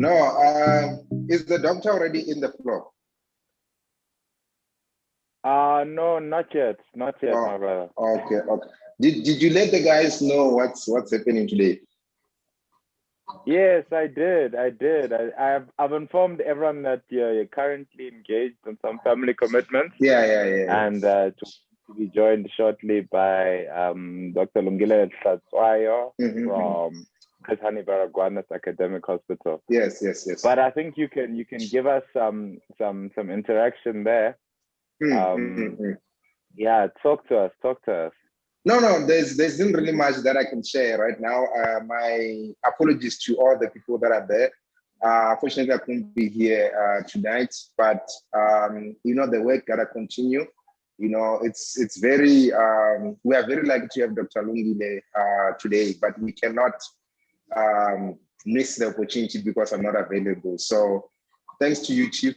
No, is the doctor already in the floor? No, not yet, my brother. Okay. Did you let the guys know what's happening today? Yes, I did. I've informed everyone that you're currently engaged in some family commitments. Yeah. And to be joined shortly by Dr. Hlatswayo from HANI Baragwanath Academic Hospital. Yes. But I think you can give us some interaction there. Yeah, talk to us. No, there's not really much that I can share right now. My apologies to all the people that are there. Fortunately, I couldn't be here tonight, but the work gotta continue. It's very we are very lucky to have Dr. Lungile today, but we cannot miss the opportunity because I'm not available. So thanks to you, Chief,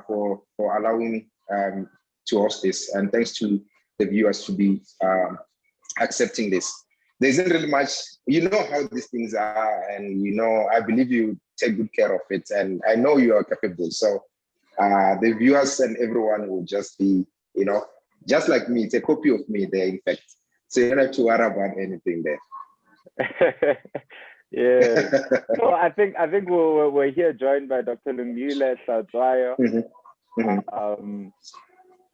for allowing me to host this, and thanks to the viewers to be accepting this. There isn't really much, how these things are, and I believe you take good care of it, and I know you are capable. So the viewers and everyone will just be, just like me. It's a copy of me there, in fact. So you don't have to worry about anything there. Yeah. So I think we're here joined by Dr. Lungile Hlatswayo.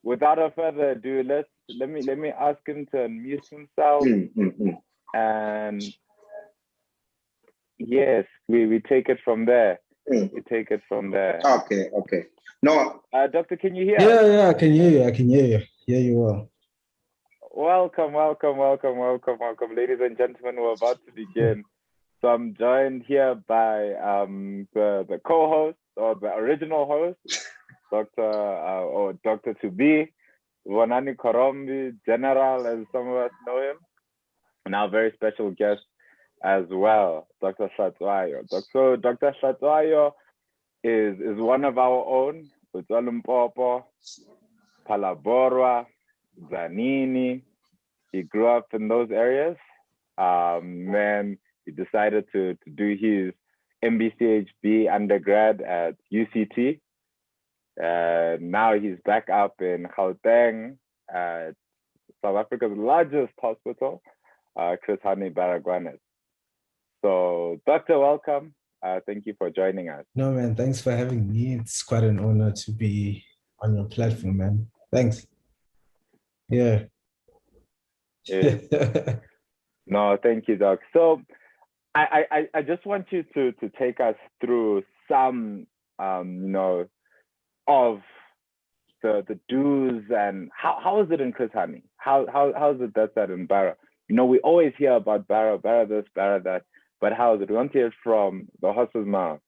Without a further ado, let me ask him to unmute himself. And yes, we take it from there. We take it from there. Okay. No, Doctor, can you hear? Yeah, I can hear you. Here you are. Welcome, ladies and gentlemen. We're about to begin. So I'm joined here by the co-host, or the original host, Dr. to be Vonani Korombi, General, as some of us know him, and our very special guest as well, Dr. Hlatswayo. Dr. Hlatswayo is one of our own, Limpopo, Palaborwa, Zanini. He grew up in those areas. Then he decided to do his MBCHB undergrad at UCT. Now he's back up in Gauteng, at South Africa's largest hospital, HANI Baragwanath. So, Doctor, welcome. Thank you for joining us. No, man, thanks for having me. It's quite an honor to be on your platform, man. Thanks. Yeah. No, thank you, Doc. So, I just want you to take us through some, of the do's and how is it in HANI? How is it that in Barra? We always hear about Barra this, Barra that, but how is it? We want to hear it from the horse's mouth.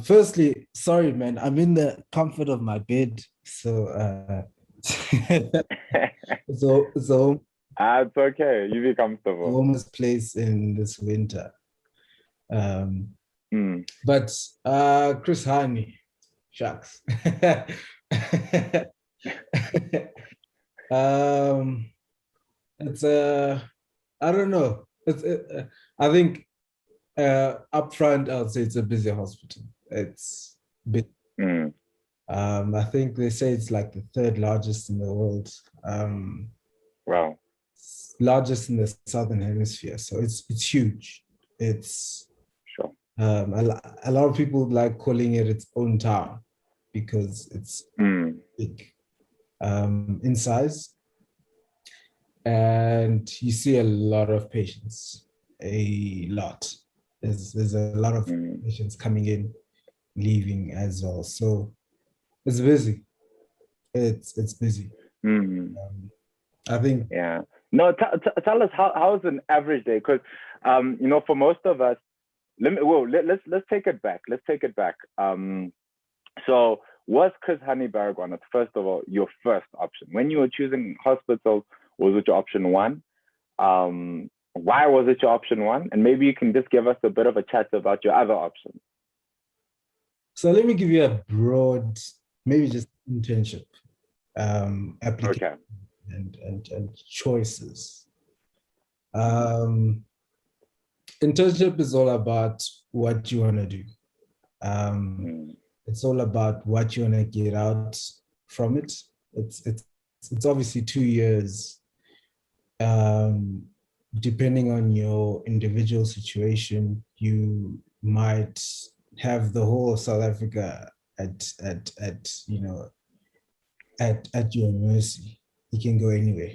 Firstly, sorry, man, I'm in the comfort of my bed, so so it's okay. You be comfortable. Warmest place in this winter. But Chris HANI, shucks. It's I don't know. I think upfront, I would say it's a busy hospital. It's big. I think they say it's like the third largest in the world. Wow. Largest in the Southern Hemisphere. So it's huge. It's sure. A lot of people like calling it its own town because it's big in size. And you see a lot of patients, a lot. There's a lot of patients coming in, leaving as well. So it's busy. It's busy. I think. Yeah. No, tell us how is an average day? Because for most of us, let's take it back. So was HANI Baragwanath, first of all, your first option when you were choosing hospitals? Was it your option one? Why was it your option one? And maybe you can just give us a bit of a chat about your other options. So let me give you a broad, maybe just internship application and choices. Internship is all about what you want to do. It's all about what you want to get out from it. It's obviously 2 years, depending on your individual situation. You might have the whole of South Africa at your mercy. You can go anywhere.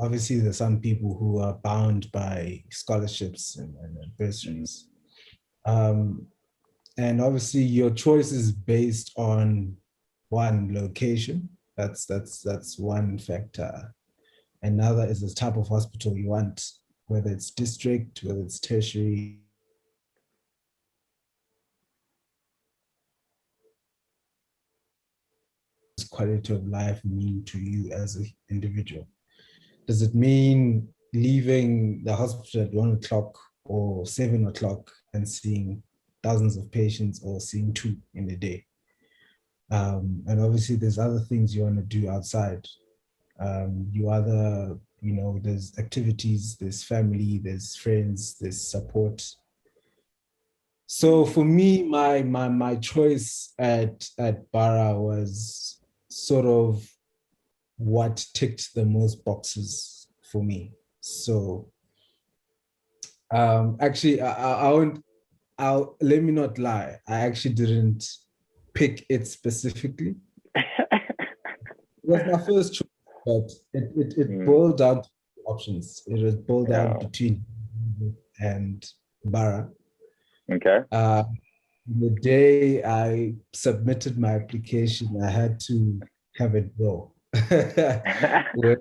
Obviously there's some people who are bound by scholarships and bursaries. And obviously your choice is based on one, location. That's one factor. Another is the type of hospital you want, whether it's district, whether it's tertiary. Quality of life mean to you as an individual? Does it mean leaving the hospital at 1 o'clock or 7 o'clock and seeing thousands of patients, or seeing 2 in a day? And obviously there's other things you want to do outside. There's activities, there's family, there's friends, there's support. So for me, my choice at Bara was sort of what ticked the most boxes for me. So actually, let me not lie. I actually didn't pick it specifically. It was my first choice, but it boiled down to options. It was boiled down between and Bara. Okay. The day I submitted my application, I had to have it go. Where it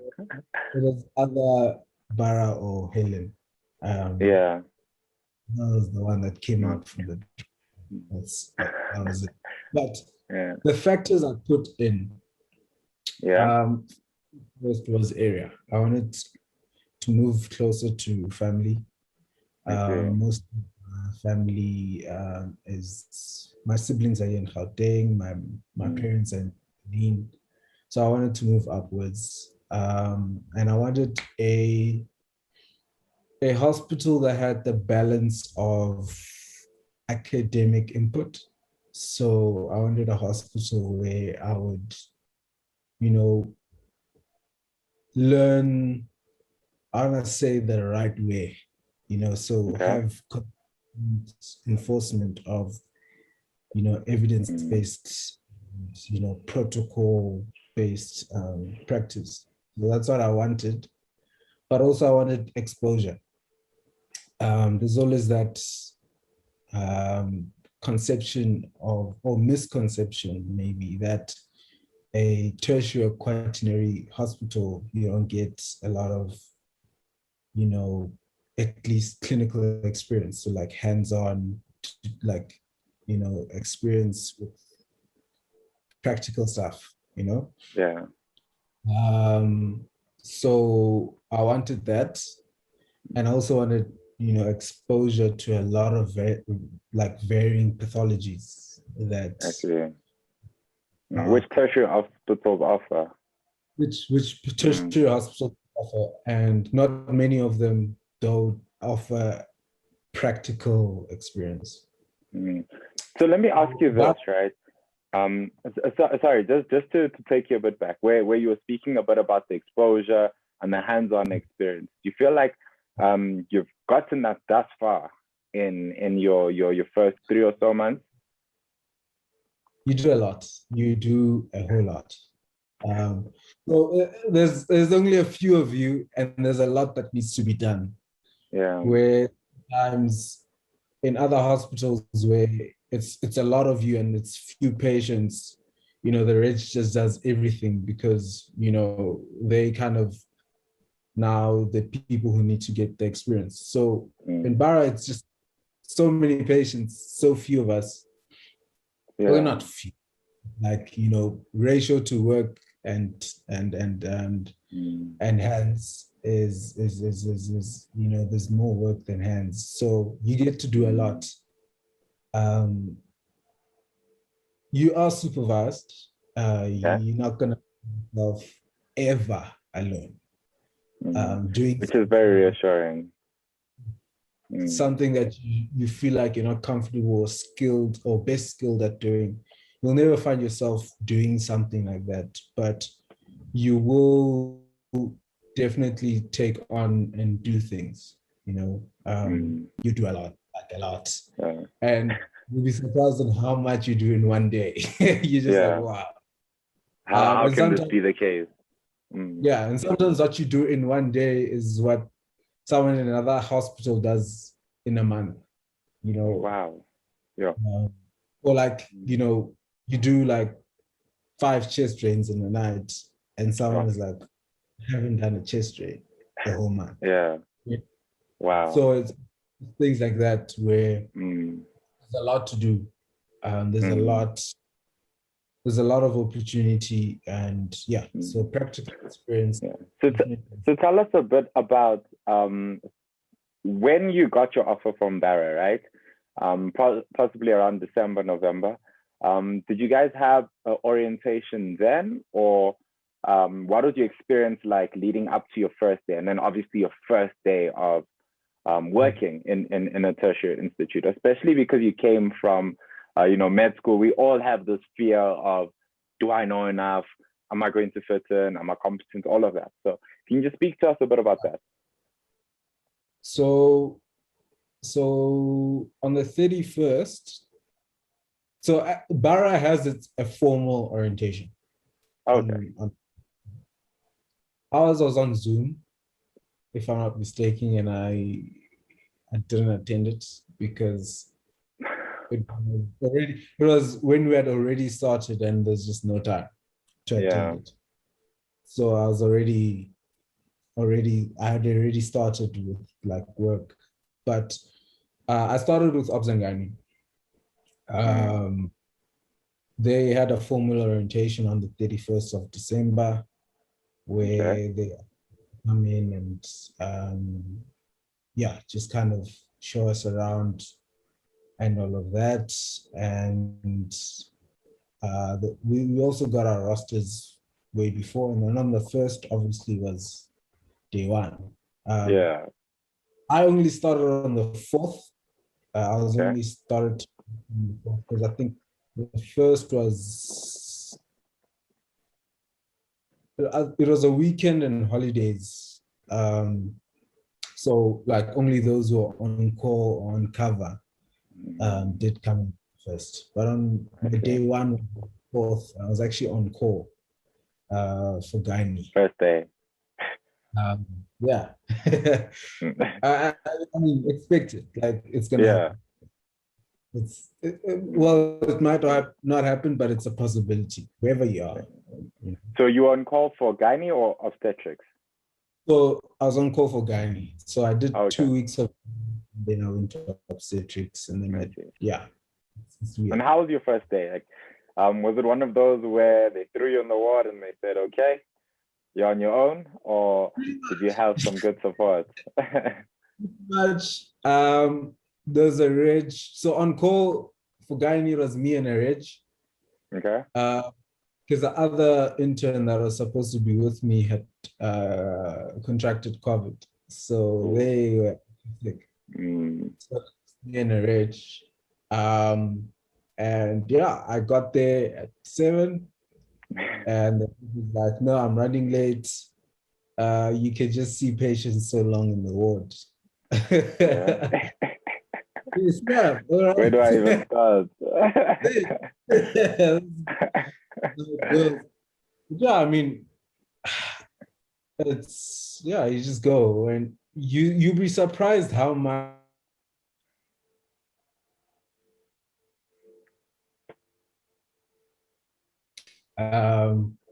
was either Bara or Helen. That was the one that came out from the. That was it. But the factors I put in. First was area. I wanted to move closer to family. Most family is, my siblings are in Gauteng, my parents are in Lean. So I wanted to move upwards. And I wanted a hospital that had the balance of academic input. So I wanted a hospital where I would, learn, I want to say, the right way, have enforcement of, evidence-based, protocol-based practice. So that's what I wanted. But also I wanted exposure. There's always that conception of, or misconception maybe, that a tertiary or quaternary hospital, you don't get a lot of, at least clinical experience. So like hands-on, like, experience with practical stuff, Yeah. So I wanted that. And I also wanted, exposure to a lot of varying pathologies that. Actually. Which tertiary hospitals offer? Which tertiary hospitals offer, and not many of them don't offer practical experience. So let me ask you this, right? Sorry, just to take you a bit back, where you were speaking a bit about the exposure and the hands-on experience. Do you feel like you've gotten that thus far in your first 3 or so months? You do a lot. You do a whole lot. So there's only a few of you, and there's a lot that needs to be done. Yeah. Where times in other hospitals where it's a lot of you and it's few patients, the reg just does everything because they kind of now the people who need to get the experience. So in Bara, it's just so many patients, so few of us. Yeah. Well, not few, like ratio to work and hands is there's more work than hands, so you get to do a lot. You are supervised. You're not gonna be yourself ever alone. Which is very reassuring. something that you feel like you're not comfortable or skilled or best skilled at doing, you'll never find yourself doing something like that. But you will definitely take on and do things. You do a lot. And you'll be surprised on how much you do in one day. You're just like, wow. How can this be the case? Yeah, and sometimes what you do in one day is what someone in another hospital does in a month. Wow. Yeah. Or like, you do like 5 chest drains in the night, and someone is like, I haven't done a chest drain the whole month. Yeah. Wow. So it's things like that where there's a lot to do. There's a lot of opportunity, and so practical experience. So tell us a bit about when you got your offer from Barra, right? Possibly around December, November. Did you guys have orientation then, or what was your experience like leading up to your first day, and then obviously your first day of working in a tertiary institute, especially because you came from med school? We all have this fear of, do I know enough? Am I going to fit in? Am I competent? All of that. So can you just speak to us a bit about that? So on the 31st, so Barra has a formal orientation. Okay. Ours was on Zoom, if I'm not mistaken, and I didn't attend it because it was when we had already started and there's just no time to attend it. So I had already started with like work, but I started with Obs and Gynae. They had a formal orientation on the 31st of December where they come in and just kind of show us around and all of that. And we also got our rosters way before, and then on the 1st obviously was day one. I only started on the 4th. I was only started because I think the first was, it was a weekend and holidays. So like only those who are on call or on cover did come in first. But on the day 1, 4th, I was actually on call for Gynae. First day. I mean, expect it. Like it's gonna happen. It might not happen, but it's a possibility wherever you are. So you were on call for Gynae or obstetrics? So I was on call for Gynae. So I did 2 weeks of, then I went to obstetrics, and then And how was your first day? Like, was it one of those where they threw you on the ward and they said, "Okay, you're on your own," or did you have some good support? Much. There's a reg. So on call for Gynae, it was me and a reg. Okay. Because the other intern that was supposed to be with me had contracted COVID, so they were sick. So me and a reg. And I got there at 7, and he was like, "No, I'm running late. You can just see patients so long in the ward." Where do I even start? I mean, it's you just go, and you'll be surprised how much.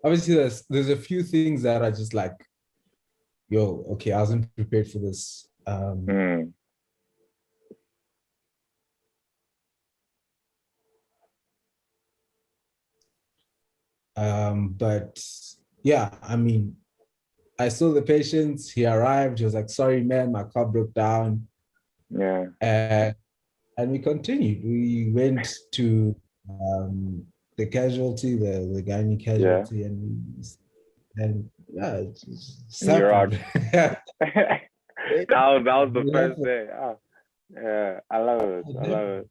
Obviously there's a few things that are just like, okay, I wasn't prepared for this. But I mean, I saw the patient, he arrived, he was like, "Sorry, man, my car broke down." And we continued. We went to the casualty, the Gynae casualty, and you're out. that was the first day. Yeah, I love it. I love it.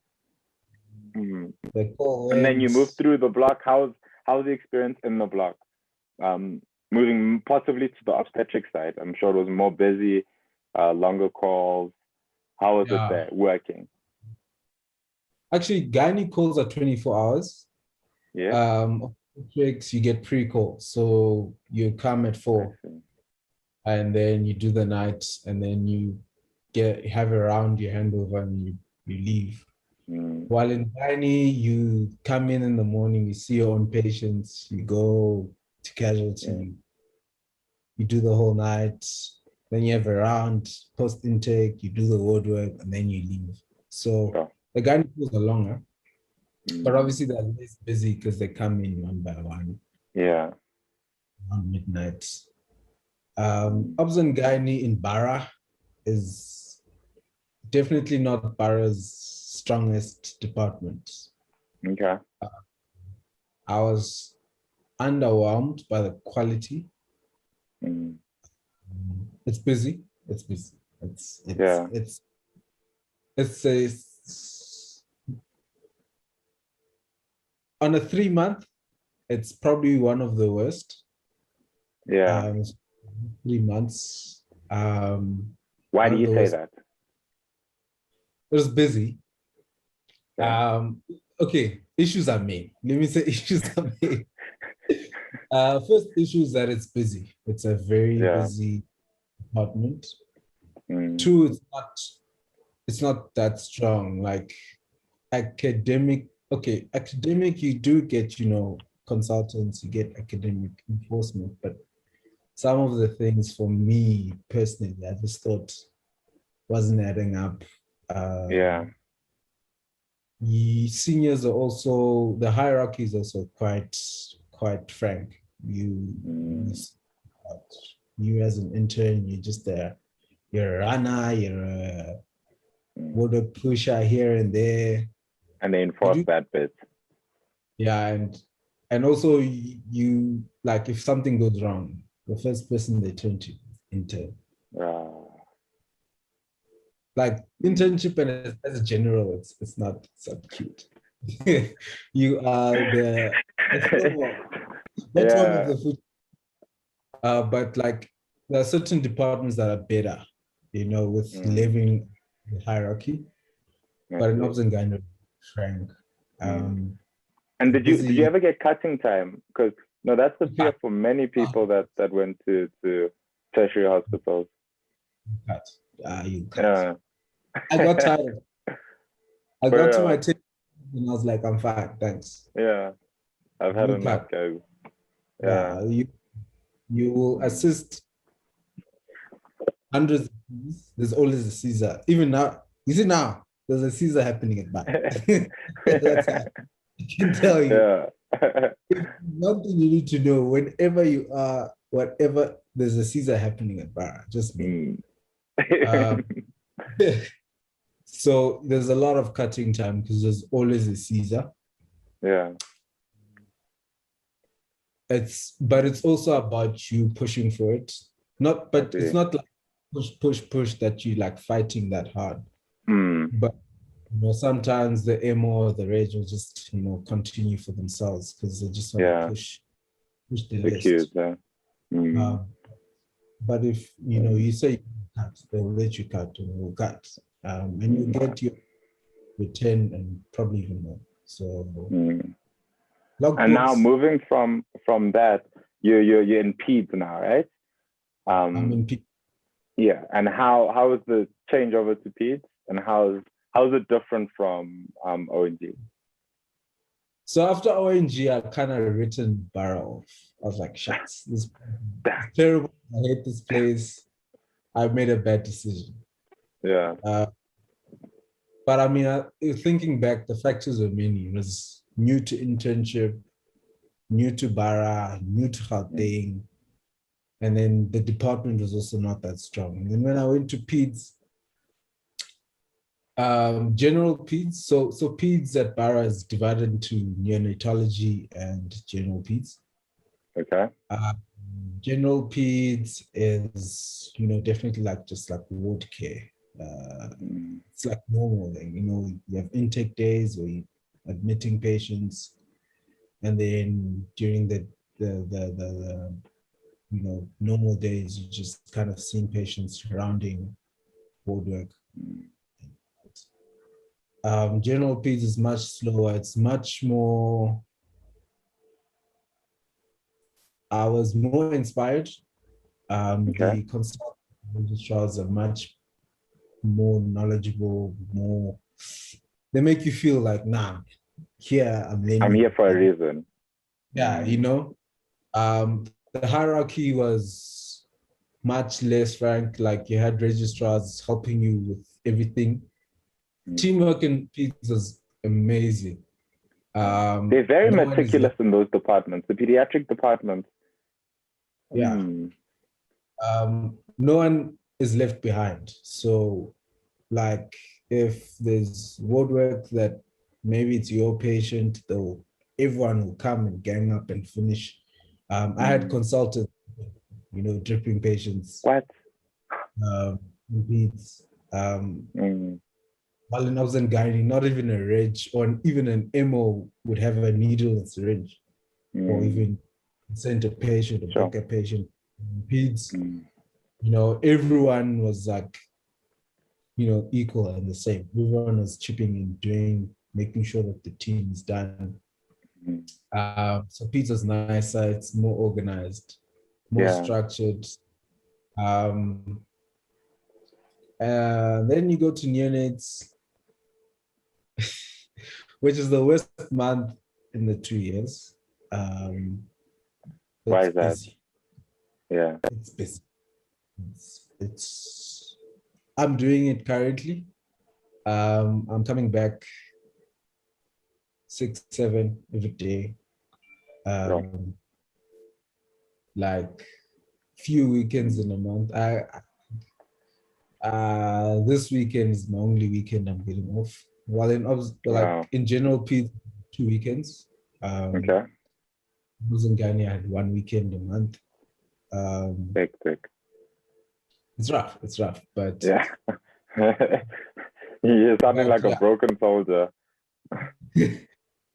Mm. The call And then you move went. through the block. How's the experience in the block? Moving possibly to the obstetric side. I'm sure it was more busy, longer calls. How was it Yeah. there working? Actually, gynae calls are 24 hours. Yeah. Obstetrics, you get pre-calls. So you come at 4 and then you do the night and then you have a round, you hand over and you leave. While in gynae, you come in the morning, you see your own patients, you go to casualty, you do the whole night, then you have a round, post intake, you do the ward work, and then you leave. So the gynae calls are longer, but obviously they're less busy because they come in one by one. Yeah. Around midnight. Obs and gynae in Bara is definitely not Bara's strongest department. Okay. I was underwhelmed by the quality. It's busy. It's busy. It's on a 3-month, it's probably one of the worst. Yeah. 3 months. Why do you say that? It was busy. Okay, issues are made. Let me say issues are made. First issue is that it's busy. It's a very busy department. 2, it's not that strong. Like academic, you do get, consultants, you get academic enforcement, but some of the things for me personally, I just thought wasn't adding up. The seniors are also, the hierarchy is also quite frank. You as an intern, you're just you're a runner, you're a water pusher here and there. And they enforce that bit. Yeah, and also you like if something goes wrong, the first person they turn to is intern. Like internship and as a general, it's not cute. You are the bottom of the food. But like there are certain departments that are better, with living the hierarchy. But in Obs and Gynae, frank. And did you ever get cutting time? Because that's the fear for many people that went to tertiary hospitals. You cut. I got tired. I got to my table and I was like, I'm fine, thanks. Yeah, I've had enough, guys. Yeah, you will assist hundreds of things. There's always a Caesar. Even now, you see now, there's a Caesar happening at back. That's how I can tell you. Yeah. One thing you need to know, whenever you are, whatever, there's a Caesar happening at Bara, just me. So there's a lot of cutting time because there's always a Caesar. Yeah. But it's also about you pushing for it. It's not like push that you like fighting that hard. But sometimes the MO or the rage will just continue for themselves because they just want to push the list. Cute, but if you say you cut, they'll let you cut and you'll cut. And you get your return and probably even more. So and now moving from that, you're in peds now, right? I'm in peds. Yeah, and how is the change over to peds, and how's it different from ONG? So after ONG, I kind of written Bara off. I was like, shucks, this is terrible. I hate this place. I made a bad decision. Yeah. But I mean, thinking back, the factors were many. It was new to internship, new to Bara, new to Gauteng. And then the department was also not that strong. And then when I went to peds, general peds, so peds at Bara is divided into neonatology and general peds. Okay. General peds is, definitely just like ward care. It's like normal. You know, you have intake days where you're admitting patients, and then during the you know, normal days, you just kind of seeing patients surrounding ward work. General peds is much slower. It's much more. I was more inspired. The consultant registrars are much more knowledgeable, more. They make you feel like, nah, here I'm learning. I'm here for a reason. Yeah, you know. The hierarchy was much less frank. Like you had registrars helping you with everything. Teamwork in peds was amazing. They're very meticulous in those departments, the pediatric departments. Yeah. No one is left behind. So, like, if there's ward work that maybe it's your patient, though, everyone will come and gang up and finish. I had consultants, you know, dripping patients. What? Peds. While I was in gynae, not even a reg or even an MO would have a needle and syringe, or even send a patient or book a patient. Peds, you know, everyone was like, you know, equal and the same. Everyone was chipping in, making sure that the team is done. So peds was nicer, it's more organized, more structured. Then you go to neonates, which is the worst month in the 2 years. Why is that? Busy. Yeah. It's busy. I'm doing it currently. I'm coming back 6, 7 every day. Like few weekends in a month. This weekend is my only weekend I'm getting off. While in general, 2 weekends. Okay. I was in Ghana, I had 1 weekend a month. Big. It's rough, but yeah. You're sounding like a broken soldier.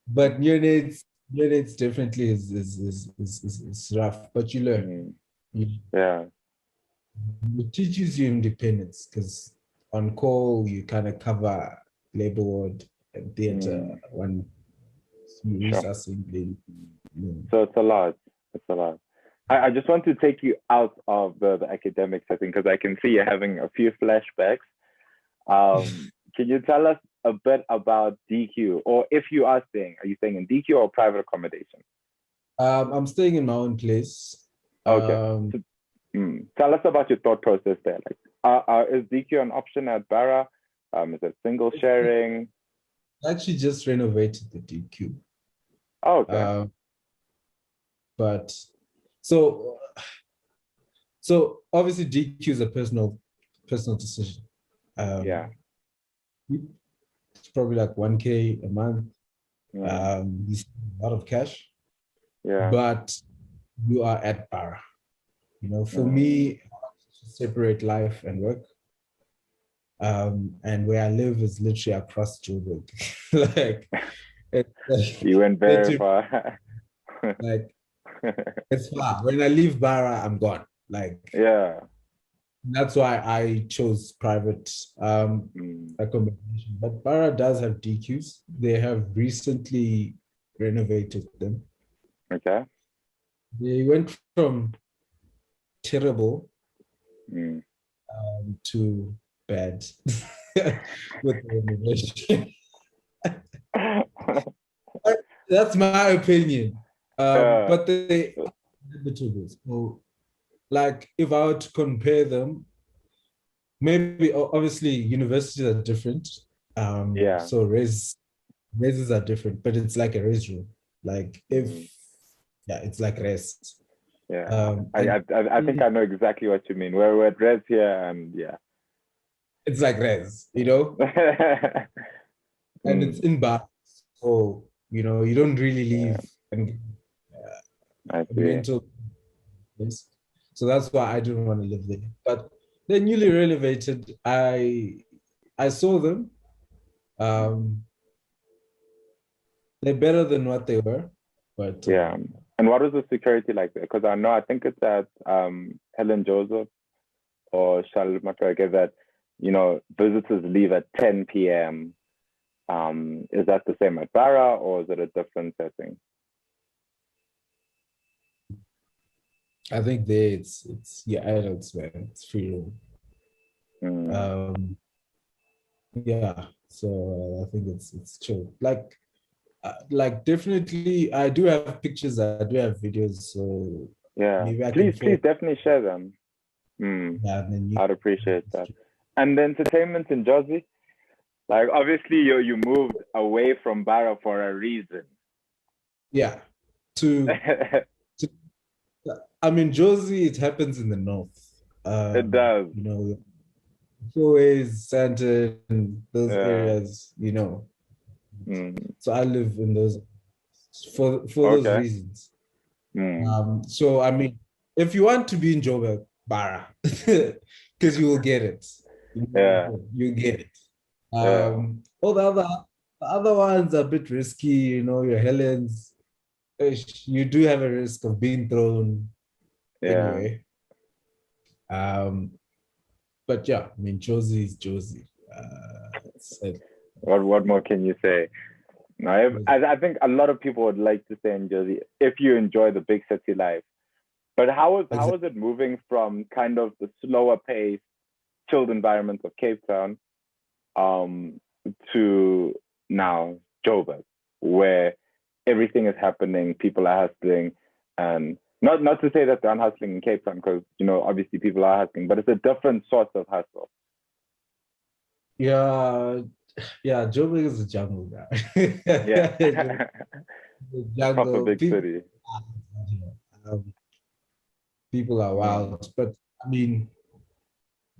But neonates definitely is rough, but you learn. It teaches you independence because on call you kind of cover labor ward and theater when you assembly. So it's a lot. I just want to take you out of the academic setting because I can see you're having a few flashbacks. Can you tell us a bit about DQ, or if you are staying in DQ or private accommodation? I'm staying in my own place. Okay. Tell us about your thought process there. Like, is DQ an option at Barra? Is it single sharing? I actually just renovated the DQ. Oh, okay. But so obviously DQ is a personal decision. It's probably like 1K a month. You spend a lot of cash. Yeah. But you are at Barra. You know, for me, I separate life and work. And where I live is literally across Joburg. You went very far. Like, it's far. When I leave Barra, I'm gone. Like, yeah. That's why I chose private accommodation. But Barra does have DQs. They have recently renovated them. Okay. They went from terrible to bad with the renovation. That's my opinion. But they so, like, if I were to compare them, maybe obviously universities are different. So raises are different, but it's like a res room. Like it's like res. Yeah. I think I know exactly what you mean. We're at res here, and it's like res, you know. And it's in Bar, so you know you don't really leave and mental place. So that's why I didn't want to live there. But they're newly renovated. I saw them. Um, they're better than what they were, but Yeah. And what was the security like there? Because I think it's at Helen Joseph or Charlotte Matraga that, visitors leave at 10 p.m. Is that the same at Barra or is it a different setting? I think there it's adults, man. It's free room. Yeah, so I think it's chill. Like definitely, I do have pictures. I do have videos. So Yeah, maybe I please can definitely share them. Yeah, and then I'd appreciate that. And the entertainment in Jersey, like obviously you moved away from Barra for a reason. Yeah, to I mean Jersey, it happens in the north. It does. It's always Santa and those areas. So I live in those for those Okay. reasons. So I mean, if you want to be in Joburg, Barra, because you will get it. You get it. All the other ones are a bit risky, your Helens. You do have a risk of being thrown anyway. But yeah, I mean, Josie is Josie. What more can you say? I think a lot of people would like to stay in Jersey if you enjoy the big city life. But how is it moving from kind of the slower pace, chilled environment of Cape Town, to now Joburg, where everything is happening, people are hustling, and not to say that they're hustling in Cape Town, because obviously people are hustling, but it's a different sort of hustle. Yeah, Joburg is a jungle, guy. Yeah, the jungle. proper big city. People are wild, but I mean,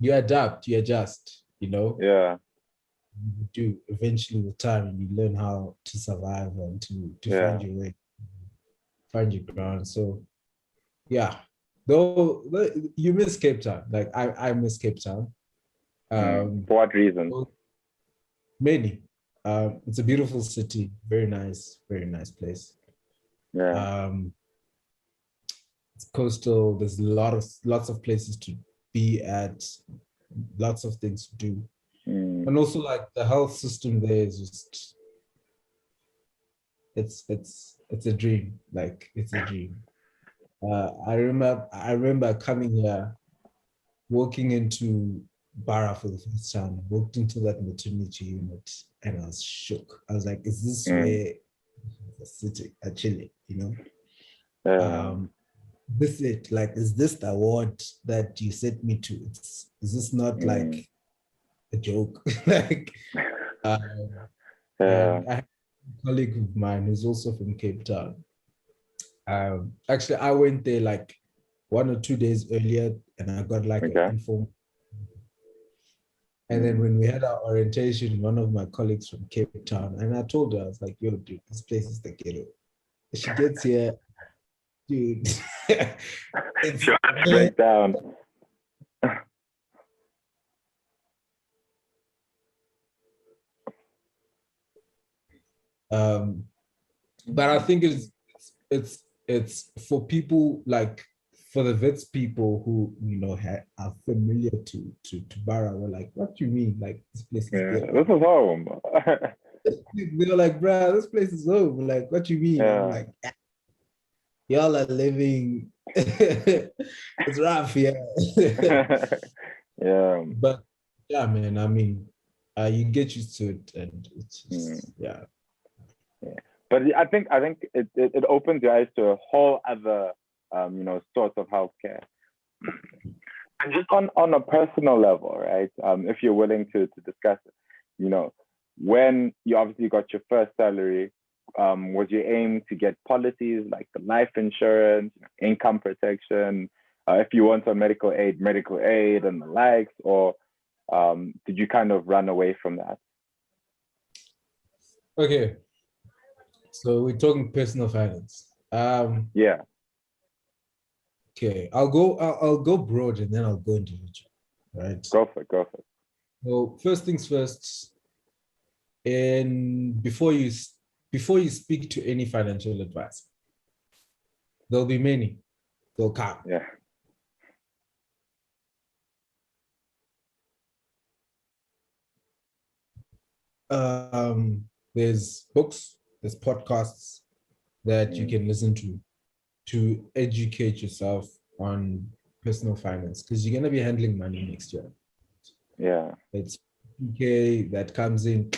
you adapt, you adjust, Yeah. You do eventually with time, you learn how to survive and to find your way, find your ground. So, yeah, though you miss Cape Town. Like I miss Cape Town. For what reason? Many. It's a beautiful city, very nice place. Yeah. It's coastal. There's lots of places to be at, lots of things to do. And also like the health system there is just it's a dream. Like it's a dream. I remember coming here, walking into Barra for the first time, walked into that maternity unit and I was shook. I was like, is this where the city actually, this it? Like, is this the award that you sent me to? Is this not like a joke? Like, and I have a colleague of mine who's also from Cape Town. Actually, I went there like 1 or 2 days earlier, and I got like an informal. And then when we had our orientation, one of my colleagues from Cape Town, and I told her, I was like, "Yo, dude, this place is the ghetto." She gets here, dude. It's she has to break down. But I think it's for people like for the vets people who are familiar to Barra. We're like, what do you mean? Like this place is good. This is home. They're like, bro, this place is home. Like, what do you mean? I'm like, y'all are living. It's rough, yeah. Yeah. But yeah, man. I mean, you get used to it, and it's just, yeah. But I think it opens your eyes to a whole other source of healthcare. And just on a personal level, right? If you're willing to discuss it, when you obviously got your first salary, was your aim to get policies like the life insurance, income protection, if you want on medical aid and the likes, or did you kind of run away from that? Okay. So we're talking personal finance. Yeah. Okay, I'll go broad and then I'll go individual. right? Go for it. So first things first, and before you speak to any financial advisor, there'll be many. They'll come. Yeah. There's books, there's podcasts that you can listen to educate yourself on personal finance, because you're going to be handling money next year. Yeah. It's okay that comes in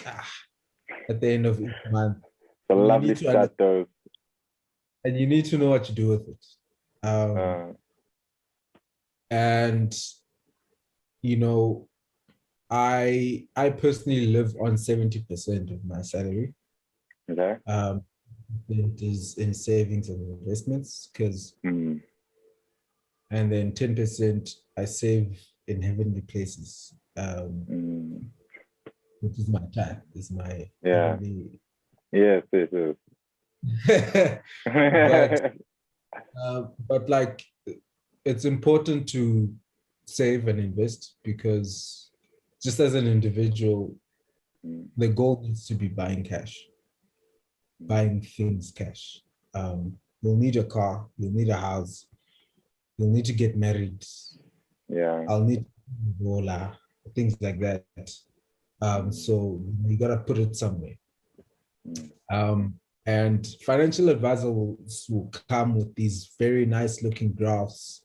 at the end of each month. It's a lovely start, though. And you need to know what to do with it. And, you know, I personally live on 70% of my salary. Okay. It is in savings and investments, because and then 10% I save in heavenly places, which is my time, is my heavenly. Yes, it is. But like, it's important to save and invest, because just as an individual, the goal needs to be buying things cash. You'll need a car, you'll need a house, you'll need to get married. Yeah. I'll need roller, things like that. So you gotta put it somewhere. And financial advisors will come with these very nice looking graphs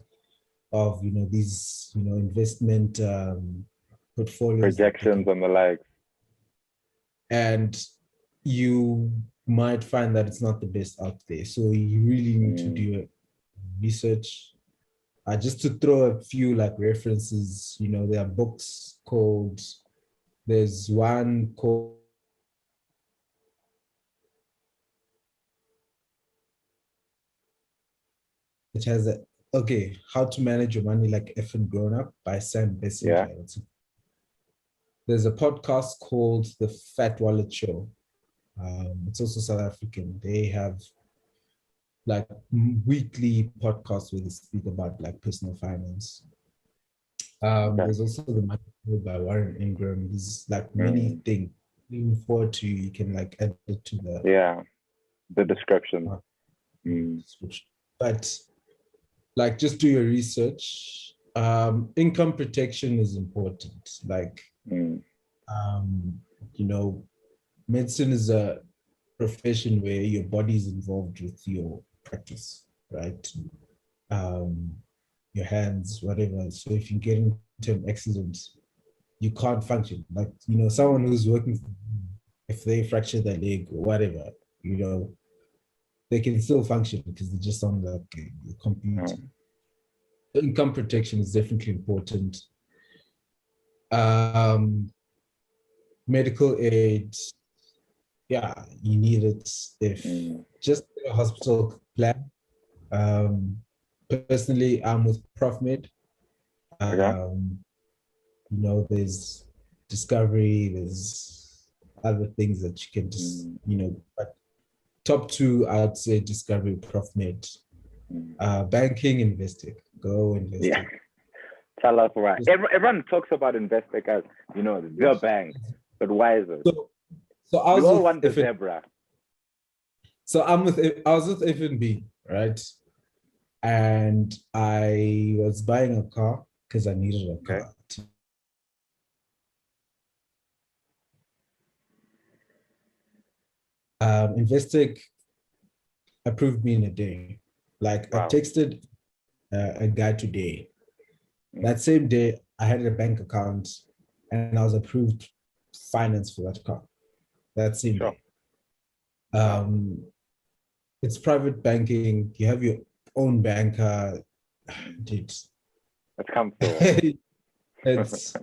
of, these, investment portfolios, projections and the likes. And you might find that it's not the best out there. So you really need to do research. Just to throw a few like references, there are books called, there's one called which has how to manage your money like effing grown up by Sam Bessinger. Yeah. There's a podcast called The Fat Wallet Show. It's also South African. They have like weekly podcasts where they speak about like personal finance. There's also the Money Code by Warren Ingram. There's like many things. Looking forward to, you can like add it to the description. But like, just do your research. Income protection is important. Like, medicine is a profession where your body is involved with your practice, right? Your hands, whatever. So if you get into an accident, you can't function. Like, someone who's working, if they fracture their leg or whatever, they can still function because they're just on the computer. Income protection is definitely important. Medical aid, you need it if just a hospital plan. Personally, I'm with ProfMed. There's Discovery, there's other things that you can just, but top two, I'd say Discovery, ProfMed. Banking, Investec. Go Investec. Yeah. Tell us why. Everyone talks about Investec as, the bank, but why is it? So I was we all want the zebra. So I was with FNB, right? And I was buying a car because I needed a car. Investec approved me in a day. Like, I texted a guy today. That same day, I had a bank account and I was approved finance for that car. That same day. It's private banking. You have your own banker. Dude. It's comfortable. it's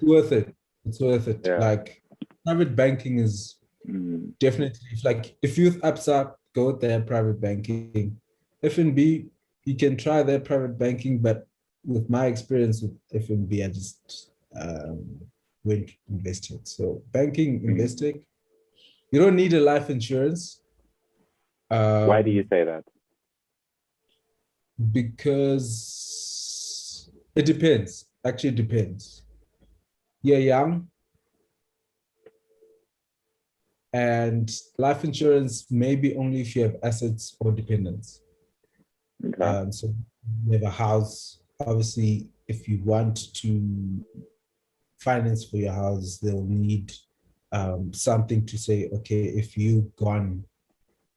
worth it. It's worth it. Yeah. Like, private banking is definitely, like, if youth apps up, go with their private banking. FNB, you can try their private banking, but with my experience with FNB, I just went Investec. So banking, Investec. You don't need a life insurance. Why do you say that? Because it depends. actually depends. You're young, and life insurance maybe only if you have assets or dependents. Okay. So you have a house. Obviously, if you want to finance for your house, they'll need something to say, okay, if you've gone,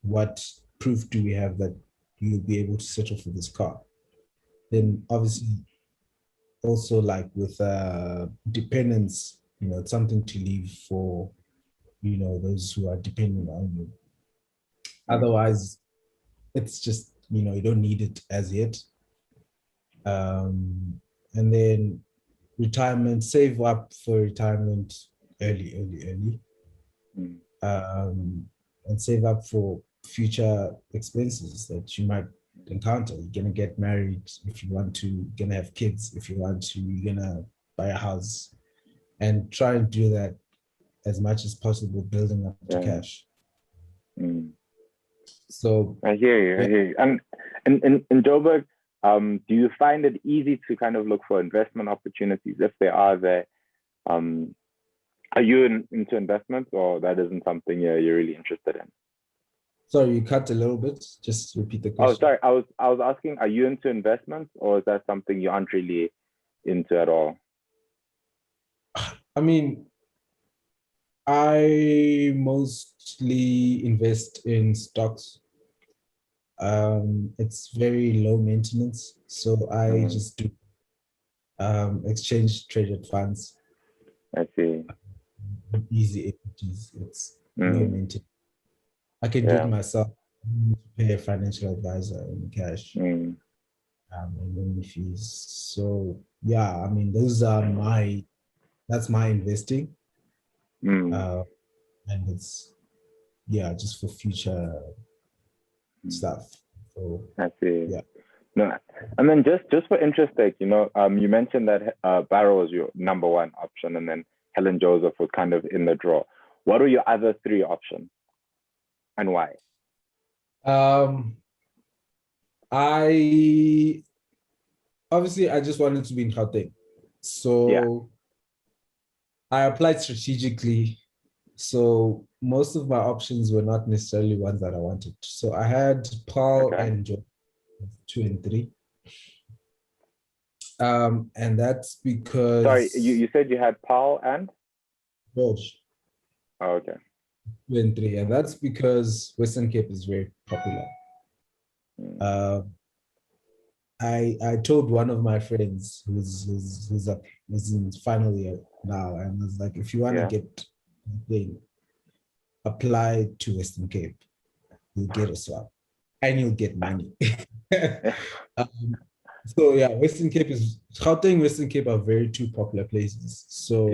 what proof do we have that you'll be able to settle for this car? Then obviously, also like with dependents, it's something to leave for, those who are dependent on you. Otherwise, it's just, you don't need it as yet. And then retirement, save up for retirement early. And save up for future expenses that you might encounter. You're gonna get married if you want to, you're gonna have kids if you want to, you're gonna buy a house, and try and do that as much as possible, building up to cash. So I hear you. And in Joburg, do you find it easy to kind of look for investment opportunities if they are there? Are you into investments, or that isn't something you're really interested in? Sorry, you cut a little bit. Just repeat the question. Oh, sorry. I was asking, are you into investments, or is that something you aren't really into at all? I mean, I mostly invest in stocks. It's very low maintenance, so I just do exchange traded funds. I see. Easy equities. It's low maintenance. I can do it myself. Pay a financial advisor in cash. And then fees. So yeah, I mean, that's my investing. And it's just for future stuff. So I see. Yeah. No, and then just for interest sake, you mentioned that Barrow was your number one option, and then Helen Joseph was kind of in the draw. What were your other three options, and why? I just wanted to be in Gauteng, so I applied strategically. So most of my options were not necessarily ones that I wanted. So I had Paul and George 2 and 3. And that's because... Sorry, you said you had Paul and? George. Oh, okay. 2 and 3. And that's because Western Cape is very popular. I told one of my friends who's in final year now, and was like, if you want to get thing, apply to Western Cape. You'll get a swap and you'll get money. So yeah, Gauteng, Western Cape are very two popular places. So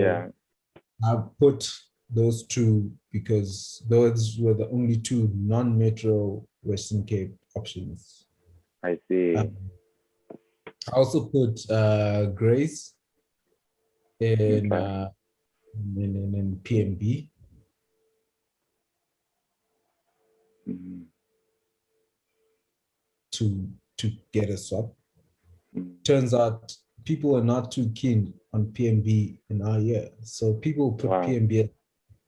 I put those two because those were the only two non-metro Western Cape options. I see. I also put Grace in PMB. To get a swap. Turns out people are not too keen on PMB in our year. So people put PMB as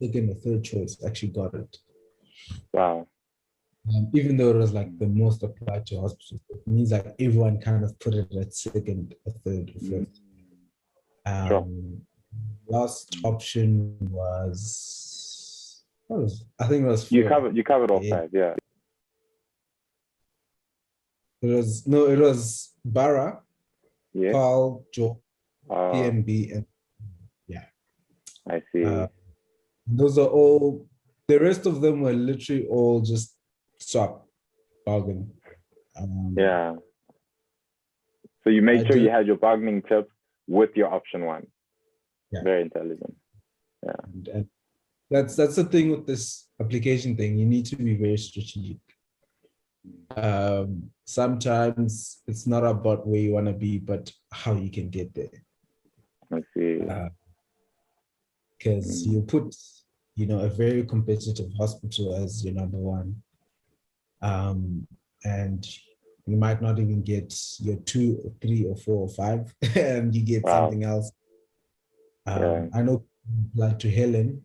second or third choice actually got it. Wow. Even though it was like the most applied to hospitals, it means like everyone kind of put it at second, or third, or fifth. Last option was, I think it was 4. You covered all 5, yeah. It was Barra, Paul, Joe, PMB, and I see. Those are all, the rest of them were literally all just swap bargain. So you made sure you had your bargaining chip with your option 1. Very intelligent. And that's the thing with this application thing. You need to be very strategic. Sometimes it's not about where you want to be, but how you can get there. I see. Because you put, a very competitive hospital as your number 1, and You might not even get your 2 or 3 or 4 or 5, and you get Wow. something else. Yeah. I know like to Helen,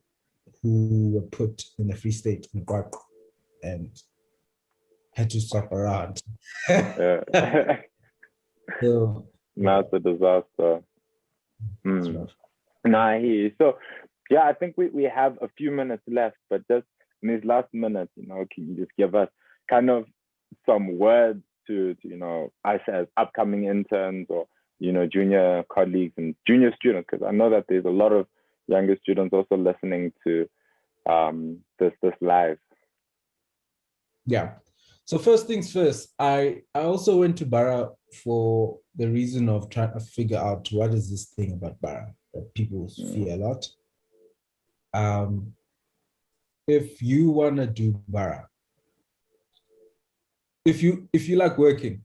who were put in the Free State in Kwak and had to swap around. Yeah. So That's a disaster. it's rough. No, I hear you. So, yeah, I think we have a few minutes left, but just in these last minutes, can you just give us kind of some words to us as upcoming interns or, junior colleagues and junior students? Because I know that there's a lot of younger students also listening to this live. Yeah. So first things first, I also went to Bara for the reason of trying to figure out what is this thing about Bara that people fear a lot. If you want to do Bara, if you like working,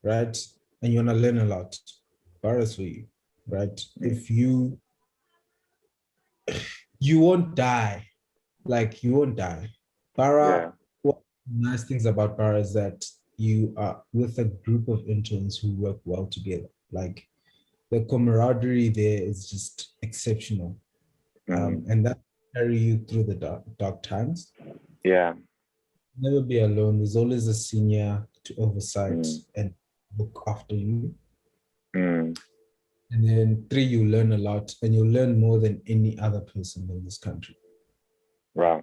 right, and you want to learn a lot, Bara is for you, right? If you won't die, you won't die. Bara, what nice things about Bara is that you are with a group of interns who work well together. Like the camaraderie there is just exceptional. And that carry you through the dark times. Yeah. Never be alone. There's always a senior to oversight and look after you. And then 3, you learn a lot, and you learn more than any other person in this country. Wow.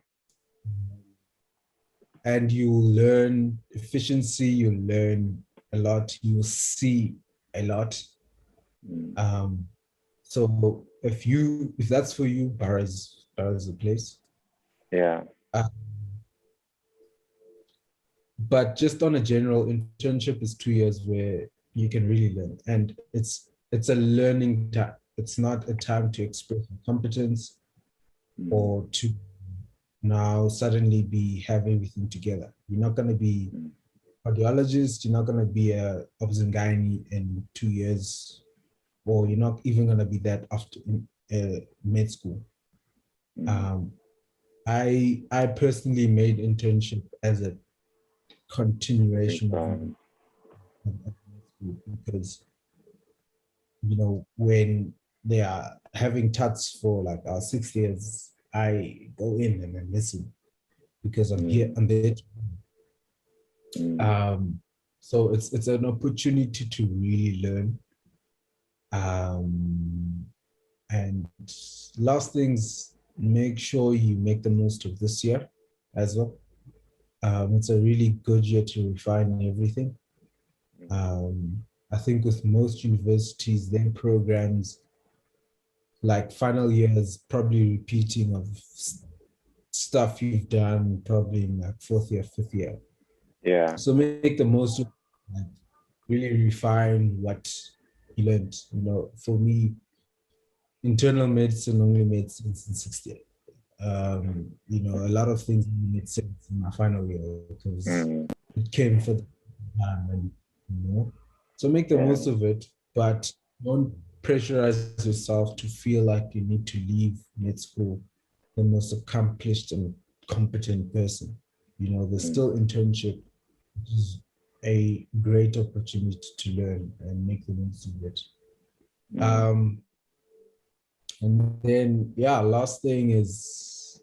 And you learn efficiency, you learn a lot, you see a lot. So if that's for you, Bara is the place. Yeah. But just on a general, internship is 2 years where you can really learn, and it's a learning time. It's not a time to express competence or to now suddenly have everything together. You're not going to be cardiologist. You're not going to be a obs-gynae in 2 years, or you're not even going to be that after med school. I personally made internship as a continuation of because when they are having tuts for like our 6 years, I go in and I listen because I'm here. I'm there. So it's an opportunity to really learn. And last things, make sure you make the most of this year as well. It's a really good year to refine everything. I think with most universities, their programs, like final years, probably repeating of stuff you've done probably in like 4th year, 5th year. Yeah. So make the most of it, really refine what you learned. For me, internal medicine only made sense in 6th year. A lot of things made sense in my final year because it came for the time, and so make the most of it, but don't pressurize yourself to feel like you need to leave med school the most accomplished and competent person. There's still internship, which is a great opportunity to learn and make the most of it. And then, last thing is,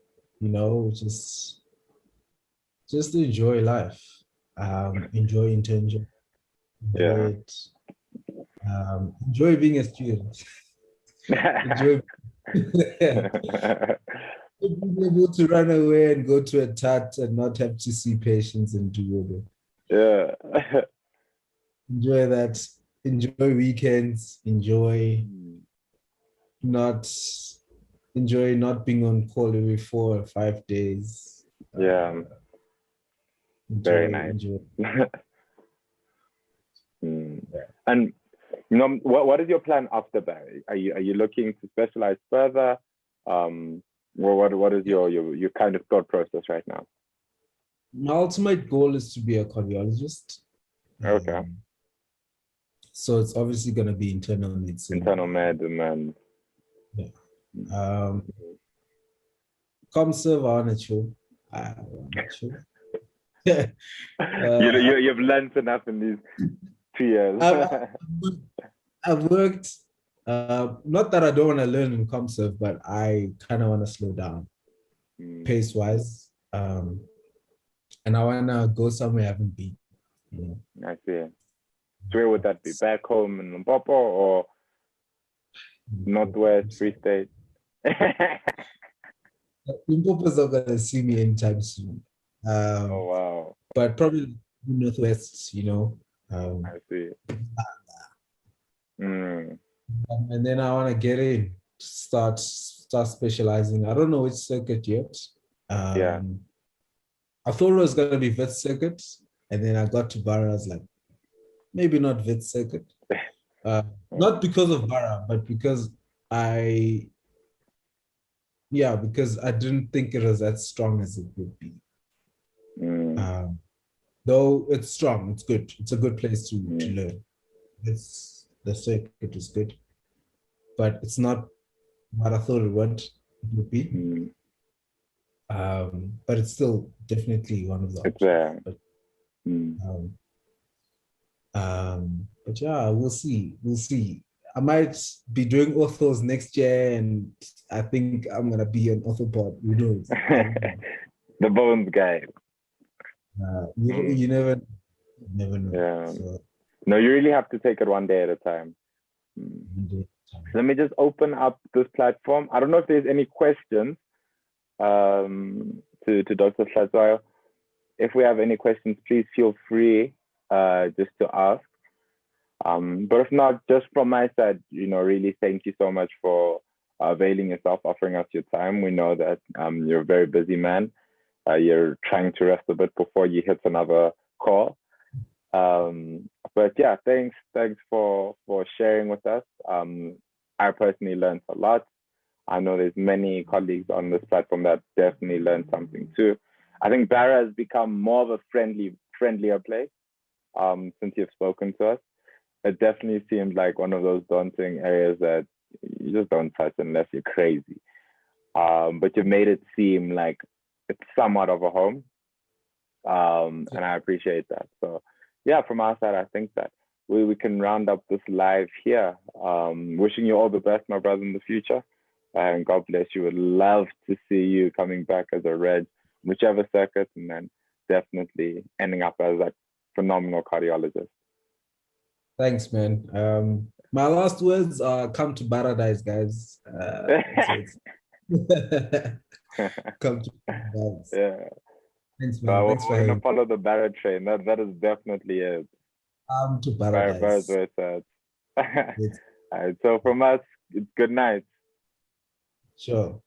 just enjoy life. Enjoy internship. Enjoy it. Enjoy being a student. Enjoy being able to run away and go to a tat and not have to see patients and do it. Yeah. Enjoy that. Enjoy weekends. Enjoy not being on call every 4 or 5 days. Yeah. Very nice. Enjoy. And what is your plan after that? Are you looking to specialize further? What is your kind of thought process right now? My ultimate goal is to be a cardiologist. Okay. So it's obviously going to be internal medicine. Internal med and then. Come serve on it, I'm not sure. You've learned enough in these 2 years. I've worked, not that I don't want to learn in ComServe, but I kind of want to slow down pace-wise. And I want to go somewhere I haven't been. You know? I see. So where would that be? Back home in Limpopo or Northwest, Free State? Limpopo's not going to see me anytime soon. Oh, wow. But probably Northwest, you know. I see. And then I want to get in, start specializing. I don't know which circuit yet. Yeah. I thought it was going to be VIII circuit, and then I got to Barra. I was like, maybe not VIII circuit. Not because of Barra, but because because I didn't think it was as strong as it would be. Though it's strong, it's good. It's a good place to learn. The circuit is good, but it's not what I thought it would be. But it's still definitely one of the options. But yeah, we'll see. We'll see. I might be doing orthos next year, and I think I'm gonna be an orthopod. Who knows? The bones guy. You never know. Yeah. So, no, you really have to take it one day at a time. Let me just open up this platform. I don't know if there's any questions to Dr. Hlatswayo. If we have any questions, please feel free just to ask. But if not, just from my side, really thank you so much for availing yourself, offering us your time. We know that you're a very busy man. You're trying to rest a bit before you hit another call. But yeah, thanks for sharing with us. I personally learned a lot. I know there's many colleagues on this platform that definitely learned something too. I think Barra has become more of a friendlier place since you've spoken to us. It definitely seems like one of those daunting areas that you just don't touch unless you're crazy. But you've made it seem like it's somewhat of a home. And I appreciate that. So yeah, from our side, I think that we can round up this live here. Wishing you all the best, my brother, in the future. And God bless you. Would love to see you coming back as a Reg, whichever circuit, and then definitely ending up as a phenomenal cardiologist. Thanks, man. My last words are come to paradise, guys. Come to paradise. Yeah. Thanks, man. We're going to follow the Barra train. That is definitely it. Come to paradise. Very well said. All right, so from us, it's good night. Sure.